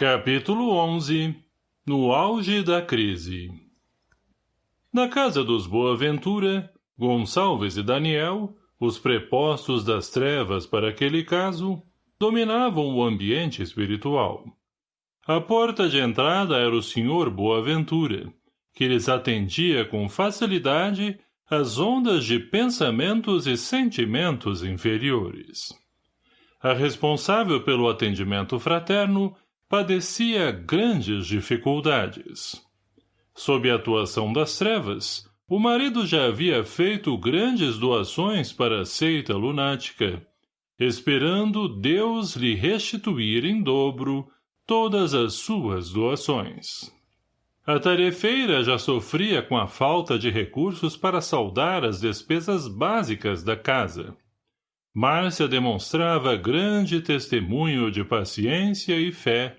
Capítulo 11. No auge da crise. Na casa dos Boaventura, Gonçalves e Daniel, os prepostos das trevas para aquele caso, dominavam o ambiente espiritual. A porta de entrada era o Sr. Boaventura, que lhes atendia com facilidade as ondas de pensamentos e sentimentos inferiores. A responsável pelo atendimento fraterno padecia grandes dificuldades. Sob a atuação das trevas, o marido já havia feito grandes doações para a seita lunática, esperando Deus lhe restituir em dobro todas as suas doações. A tarefeira já sofria com a falta de recursos para saldar as despesas básicas da casa. Márcia demonstrava grande testemunho de paciência e fé,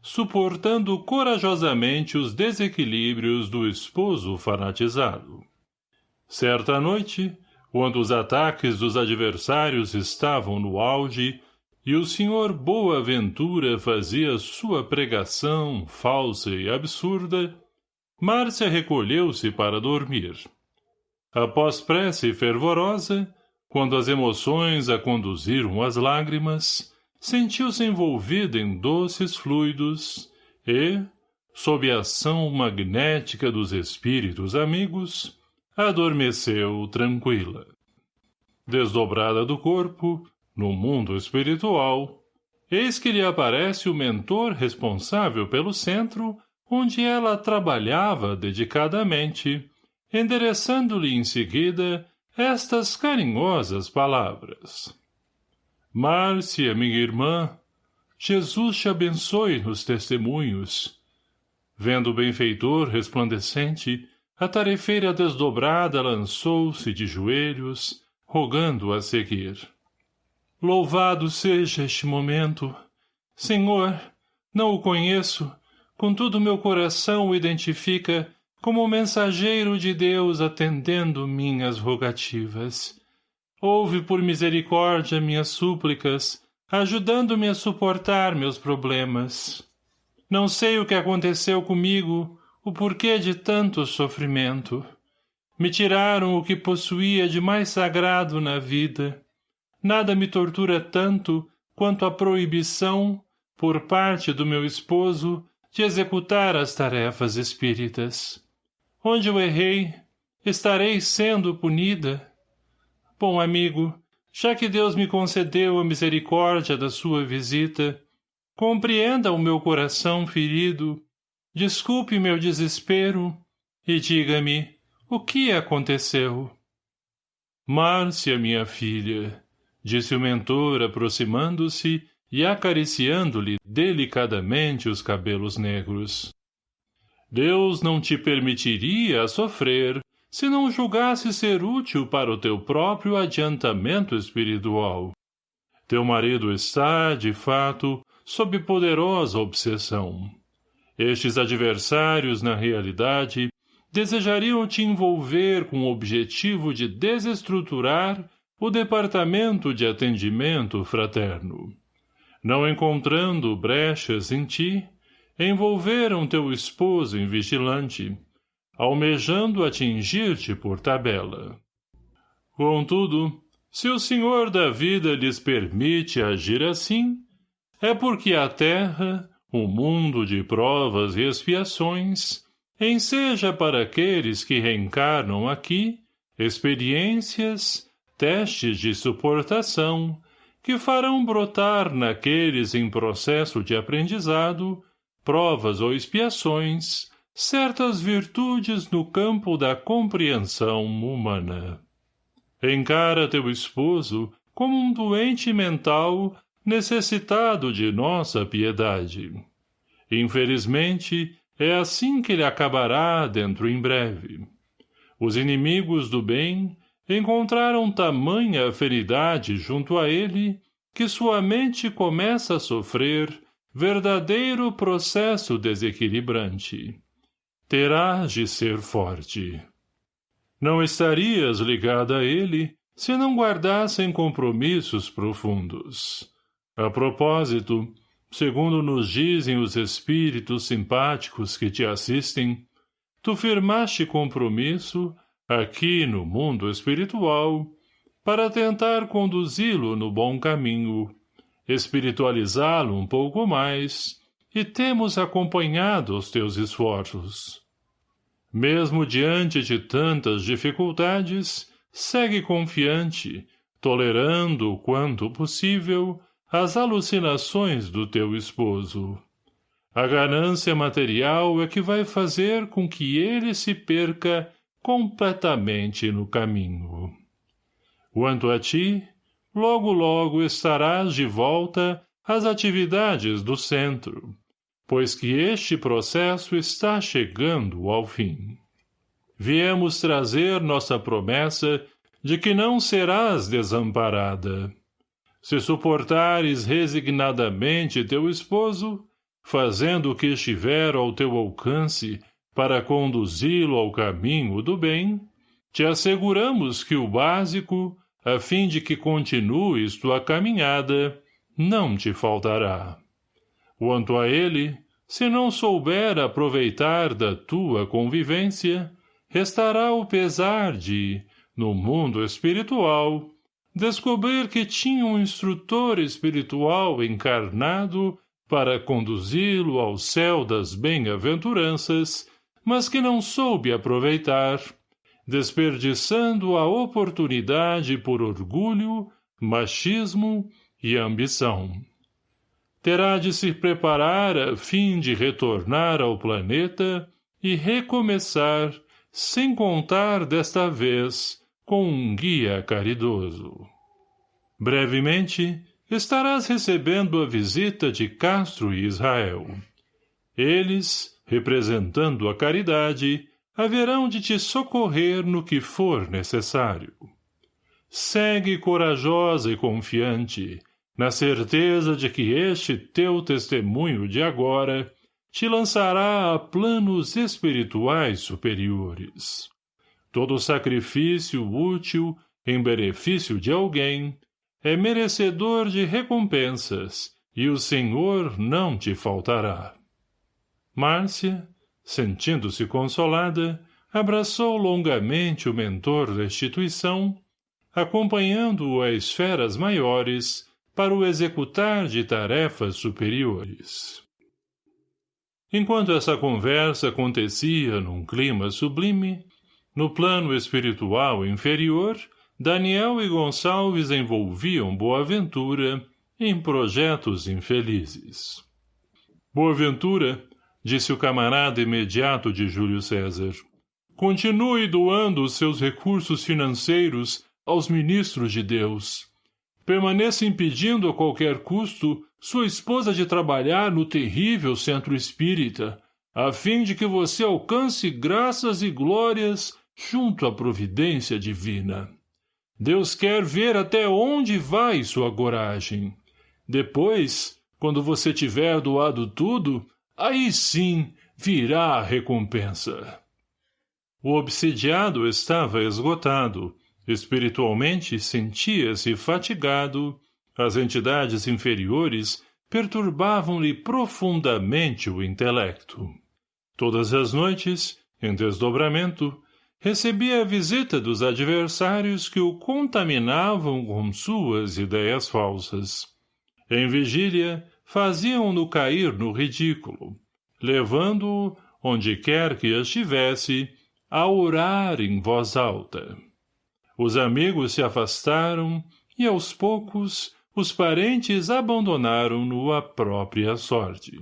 suportando corajosamente os desequilíbrios do esposo fanatizado. Certa noite, quando os ataques dos adversários estavam no auge e o Sr. Boaventura fazia sua pregação falsa e absurda, Márcia recolheu-se para dormir. Após prece fervorosa, quando as emoções a conduziram às lágrimas, sentiu-se envolvida em doces fluidos e, sob a ação magnética dos espíritos amigos, adormeceu tranquila. Desdobrada do corpo, no mundo espiritual, eis que lhe aparece o mentor responsável pelo centro onde ela trabalhava dedicadamente, endereçando-lhe em seguida estas carinhosas palavras. Márcia, minha irmã, Jesus te abençoe nos testemunhos. Vendo o benfeitor resplandecente, a tarefeira desdobrada lançou-se de joelhos, rogando a seguir. Louvado seja este momento. Senhor, não o conheço, contudo meu coração o identifica como mensageiro de Deus atendendo minhas rogativas. Ouve por misericórdia minhas súplicas, ajudando-me a suportar meus problemas. Não sei o que aconteceu comigo, o porquê de tanto sofrimento. Me tiraram o que possuía de mais sagrado na vida. Nada me tortura tanto quanto a proibição, por parte do meu esposo, de executar as tarefas espíritas. Onde eu errei, estarei sendo punida. Bom amigo, já que Deus me concedeu a misericórdia da sua visita, compreenda o meu coração ferido, desculpe meu desespero e diga-me o que aconteceu. Márcia, minha filha, disse o mentor aproximando-se e acariciando-lhe delicadamente os cabelos negros. Deus não te permitiria sofrer se não julgasse ser útil para o teu próprio adiantamento espiritual. Teu marido está, de fato, sob poderosa obsessão. Estes adversários, na realidade, desejariam te envolver com o objetivo de desestruturar o departamento de atendimento fraterno. Não encontrando brechas em ti, envolveram teu esposo em vigilante, almejando atingir-te por tabela. Contudo, se o Senhor da vida lhes permite agir assim, é porque a terra, o mundo de provas e expiações, enseja para aqueles que reencarnam aqui experiências, testes de suportação, que farão brotar naqueles em processo de aprendizado, provas ou expiações, certas virtudes no campo da compreensão humana. Encara teu esposo como um doente mental necessitado de nossa piedade. Infelizmente, é assim que ele acabará dentro em breve. Os inimigos do bem encontraram tamanha afinidade junto a ele que sua mente começa a sofrer verdadeiro processo desequilibrante. Terás de ser forte. Não estarias ligada a ele se não guardassem compromissos profundos. A propósito, segundo nos dizem os espíritos simpáticos que te assistem, tu firmaste compromisso, aqui no mundo espiritual, para tentar conduzi-lo no bom caminho, espiritualizá-lo um pouco mais, e temos acompanhado os teus esforços. Mesmo diante de tantas dificuldades, segue confiante, tolerando, quanto possível, as alucinações do teu esposo. A ganância material é que vai fazer com que ele se perca completamente no caminho. Quanto a ti, logo logo estarás de volta às atividades do centro, pois que este processo está chegando ao fim. Viemos trazer nossa promessa de que não serás desamparada. Se suportares resignadamente teu esposo, fazendo o que estiver ao teu alcance para conduzi-lo ao caminho do bem, te asseguramos que o básico, a fim de que continues tua caminhada, não te faltará. Quanto a ele, se não souber aproveitar da tua convivência, restará o pesar de, no mundo espiritual, descobrir que tinha um instrutor espiritual encarnado para conduzi-lo ao céu das bem-aventuranças, mas que não soube aproveitar, desperdiçando a oportunidade por orgulho, machismo e ambição. Terá de se preparar a fim de retornar ao planeta e recomeçar, sem contar desta vez com um guia caridoso. Brevemente, estarás recebendo a visita de Castro e Israel. Eles, representando a caridade, haverão de te socorrer no que for necessário. Segue corajosa e confiante, na certeza de que este teu testemunho de agora te lançará a planos espirituais superiores. Todo sacrifício útil em benefício de alguém é merecedor de recompensas e o Senhor não te faltará. Márcia, sentindo-se consolada, abraçou longamente o mentor da instituição, acompanhando-o a esferas maiores para o executar de tarefas superiores. Enquanto essa conversa acontecia num clima sublime, no plano espiritual inferior, Daniel e Gonçalves envolviam Boaventura em projetos infelizes. Boaventura, disse o camarada imediato de Júlio César, continue doando os seus recursos financeiros aos ministros de Deus. Permaneça impedindo a qualquer custo sua esposa de trabalhar no terrível centro espírita, a fim de que você alcance graças e glórias junto à providência divina. Deus quer ver até onde vai sua coragem. Depois, quando você tiver doado tudo, aí sim virá a recompensa. O obsidiado estava esgotado, espiritualmente sentia-se fatigado, as entidades inferiores perturbavam-lhe profundamente o intelecto. Todas as noites, em desdobramento, recebia a visita dos adversários que o contaminavam com suas ideias falsas. Em vigília, faziam-no cair no ridículo, levando-o, onde quer que estivesse, a orar em voz alta. Os amigos se afastaram e, aos poucos, os parentes abandonaram-no à própria sorte.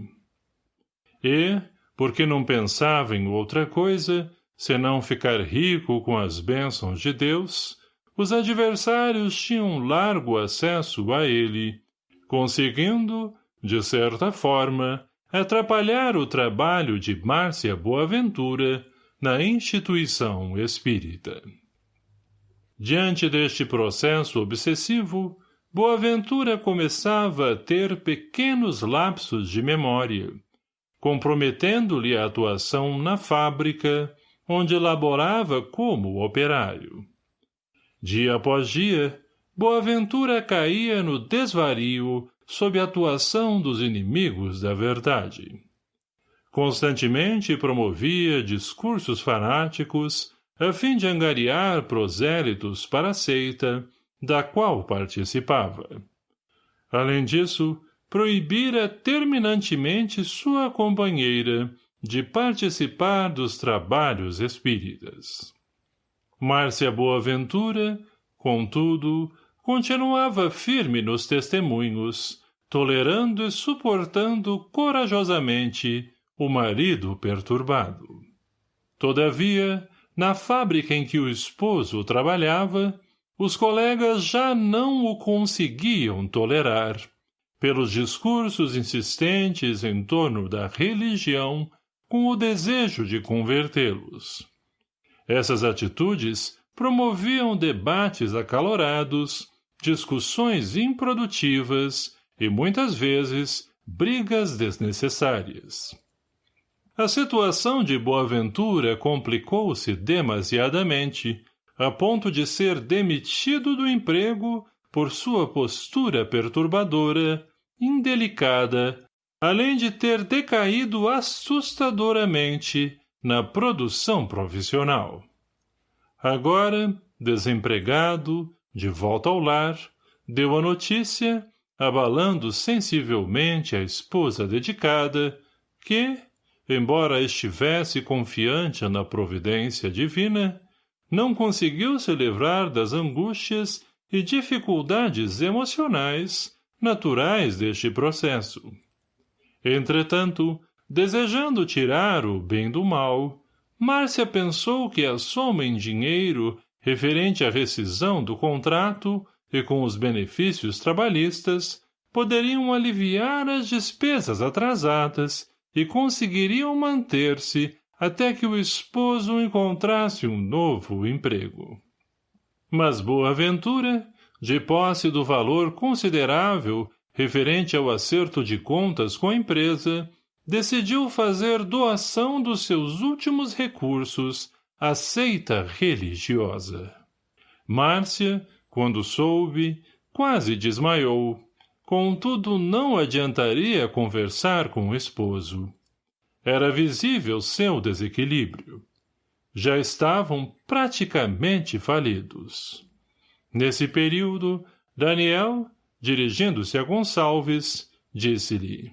E, porque não pensava em outra coisa, senão ficar rico com as bênçãos de Deus, os adversários tinham largo acesso a ele, conseguindo, de certa forma, atrapalhar o trabalho de Márcia Boaventura na instituição espírita. Diante deste processo obsessivo, Boaventura começava a ter pequenos lapsos de memória, comprometendo-lhe a atuação na fábrica, onde laborava como operário. Dia após dia, Boaventura caía no desvario, sob a atuação dos inimigos da verdade. Constantemente promovia discursos fanáticos a fim de angariar prosélitos para a seita, da qual participava. Além disso, proibira terminantemente sua companheira de participar dos trabalhos espíritas. Márcia Boaventura, contudo, continuava firme nos testemunhos, tolerando e suportando corajosamente o marido perturbado. Todavia, na fábrica em que o esposo trabalhava, os colegas já não o conseguiam tolerar, pelos discursos insistentes em torno da religião, com o desejo de convertê-los. Essas atitudes promoviam debates acalorados, discussões improdutivas e, muitas vezes, brigas desnecessárias. A situação de Boaventura complicou-se demasiadamente, a ponto de ser demitido do emprego por sua postura perturbadora, indelicada, além de ter decaído assustadoramente na produção profissional. Agora, desempregado, de volta ao lar, deu a notícia, abalando sensivelmente a esposa dedicada, que, embora estivesse confiante na providência divina, não conseguiu se livrar das angústias e dificuldades emocionais naturais deste processo. Entretanto, desejando tirar o bem do mal, Márcia pensou que a soma em dinheiro referente à rescisão do contrato e com os benefícios trabalhistas poderiam aliviar as despesas atrasadas e conseguiriam manter-se até que o esposo encontrasse um novo emprego. Mas Boaventura, de posse do valor considerável referente ao acerto de contas com a empresa, decidiu fazer doação dos seus últimos recursos à seita religiosa. Márcia, quando soube, quase desmaiou, contudo não adiantaria conversar com o esposo. Era visível seu desequilíbrio. Já estavam praticamente falidos. Nesse período, Daniel, dirigindo-se a Gonçalves, disse-lhe: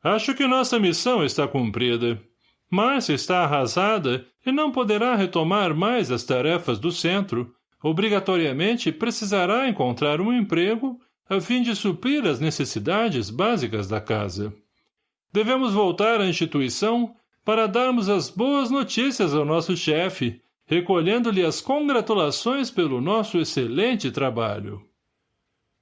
Acho que nossa missão está cumprida. Márcia está arrasada e não poderá retomar mais as tarefas do centro. Obrigatoriamente precisará encontrar um emprego a fim de suprir as necessidades básicas da casa. Devemos voltar à instituição para darmos as boas notícias ao nosso chefe, recolhendo-lhe as congratulações pelo nosso excelente trabalho.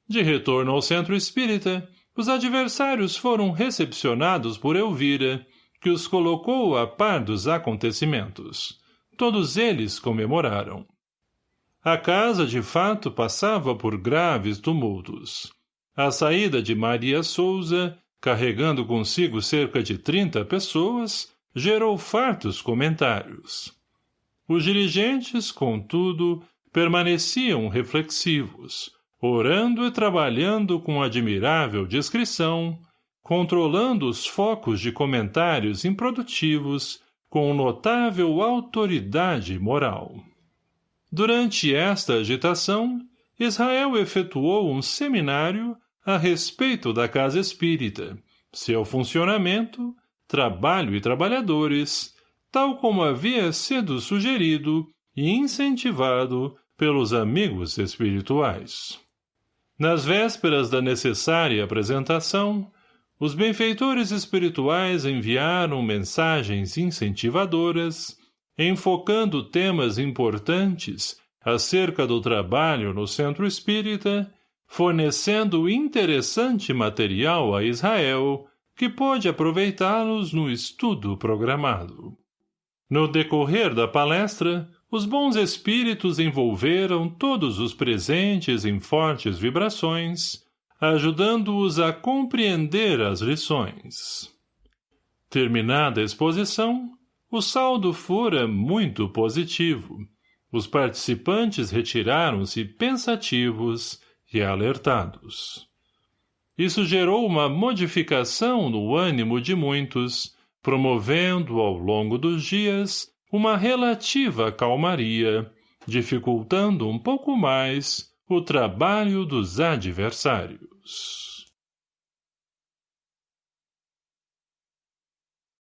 De retorno ao centro espírita, os adversários foram recepcionados por Elvira, que os colocou a par dos acontecimentos. Todos eles comemoraram. A casa, de fato, passava por graves tumultos. A saída de Maria Souza, carregando consigo cerca de 30 pessoas, gerou fartos comentários. Os dirigentes, contudo, permaneciam reflexivos, orando e trabalhando com admirável discrição, controlando os focos de comentários improdutivos com notável autoridade moral. Durante esta agitação, Israel efetuou um seminário a respeito da casa espírita, seu funcionamento, trabalho e trabalhadores, tal como havia sido sugerido e incentivado pelos amigos espirituais. Nas vésperas da necessária apresentação, os benfeitores espirituais enviaram mensagens incentivadoras, enfocando temas importantes acerca do trabalho no centro espírita, fornecendo interessante material a Israel, que pôde aproveitá-los no estudo programado. No decorrer da palestra, os bons espíritos envolveram todos os presentes em fortes vibrações, ajudando-os a compreender as lições. Terminada a exposição, o saldo fora muito positivo. Os participantes retiraram-se pensativos e alertados. Isso gerou uma modificação no ânimo de muitos, promovendo ao longo dos dias uma relativa calmaria, dificultando um pouco mais o trabalho dos adversários.